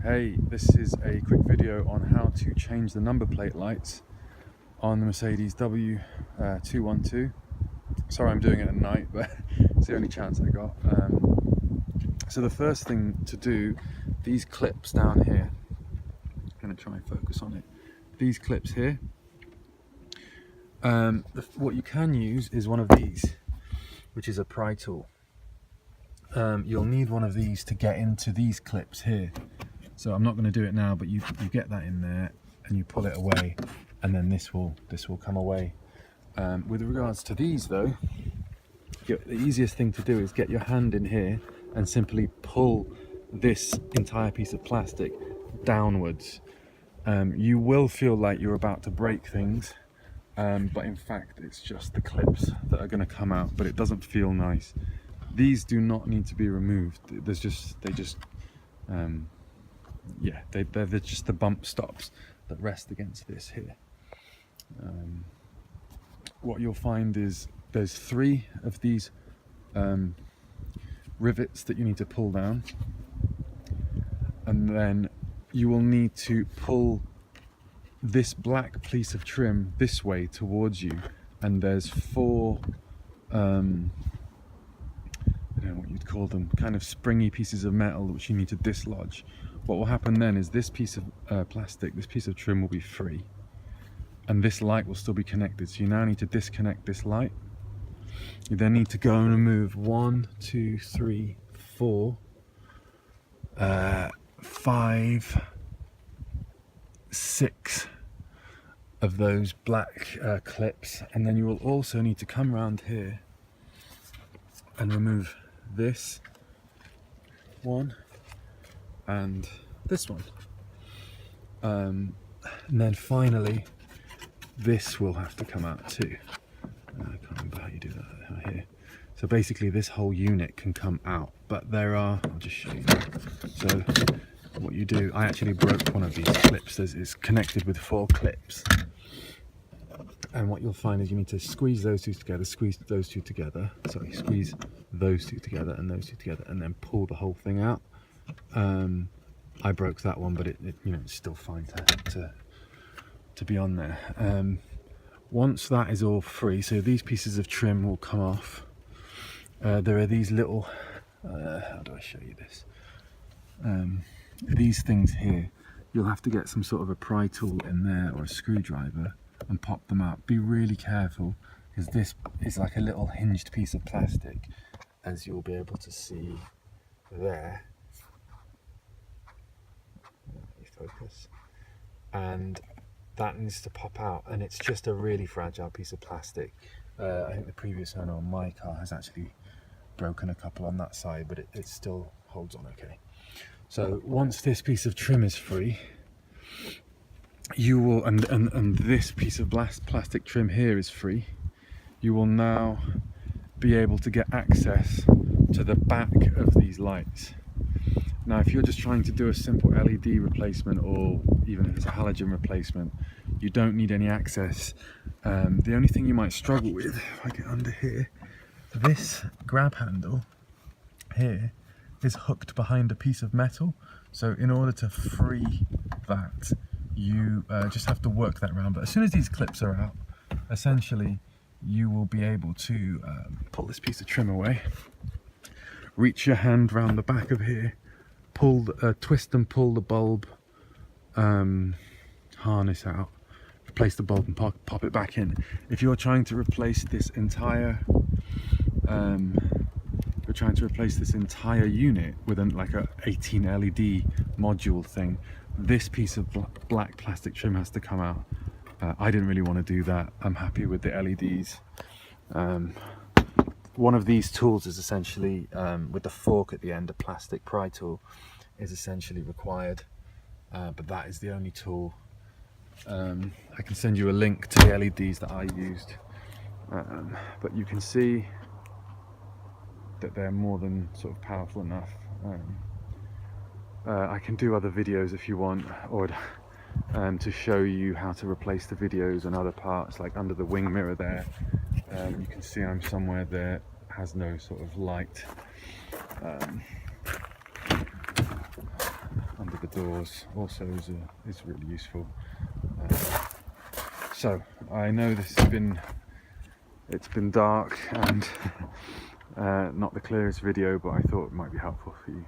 Hey, this is a quick video on how to change the number plate lights on the Mercedes W212. Sorry I'm doing it at night, but it's the only chance I got. So the first thing to do, these clips down here, I'm going to try and focus on it. These clips here, what you can use is one of these, which is a pry tool. You'll need one of these to get into these clips here. So I'm not going to do it now, but you get that in there and you pull it away, and then this will come away. With regards to these though, the easiest thing to do is get your hand in here and simply pull this entire piece of plastic downwards. You will feel like you're about to break things, but in fact it's just the clips that are going to come out, but it doesn't feel nice. These do not need to be removed. They're just the bump stops that rest against this here. What you'll find is there's 3 of these rivets that you need to pull down, and then you will need to pull this black piece of trim this way towards you, and there's 4 I don't know what you'd call them, kind of springy pieces of metal which you need to dislodge. What will happen then is this piece of plastic, this piece of trim will be free, and this light will still be connected. So you now need to disconnect this light. You then need to go and remove 1, 2, 3, 4, 5, 6 of those black clips, and then you will also need to come around here and remove this one and this one, and then finally this will have to come out too. I can't remember how you do that here. So basically this whole unit can come out, but there are, I'll just show you. So what you do, I actually broke one of these clips. It's connected with 4 clips, and what you'll find is you need to squeeze those 2 together, squeeze those 2 together, squeeze those 2 together and those 2 together, and then pull the whole thing out. I broke that one, but it's still fine to be on there. Once that is all free, so these pieces of trim will come off. There are these little, how do I show you this? These things here, you'll have to get some sort of a pry tool in there or a screwdriver and pop them out. Be really careful, because this is like a little hinged piece of plastic, as you'll be able to see there. Focus. And that needs to pop out, and it's just a really fragile piece of plastic. I think the previous owner on my car has actually broken a couple on that side, but it still holds on okay. So once this piece of trim is free, you will, and this piece of plastic trim here is free, you will now be able to get access to the back of these lights. Now if you're just trying to do a simple LED replacement, or even if it's a halogen replacement, you don't need any access. The only thing you might struggle with, if I get under here, this grab handle here is hooked behind a piece of metal. So in order to free that, you just have to work that around. But as soon as these clips are out, essentially you will be able to pull this piece of trim away, reach your hand round the back of here, twist and pull the bulb harness out, replace the bulb and pop it back in. If you're trying to replace this entire unit with like a 18 LED module thing, this piece of black plastic trim has to come out. I didn't really want to do that. I'm happy with the LEDs. One of these tools is essentially, with the fork at the end, a plastic pry tool is essentially required, but that is the only tool. I can send you a link to the LEDs that I used, but you can see that they're more than sort of powerful enough. I can do other videos if you want, or to show you how to replace the videos and other parts, like under the wing mirror there. You can see I'm somewhere that has no sort of light under the doors also is really useful. So I know it's been dark and not the clearest video, but I thought it might be helpful for you.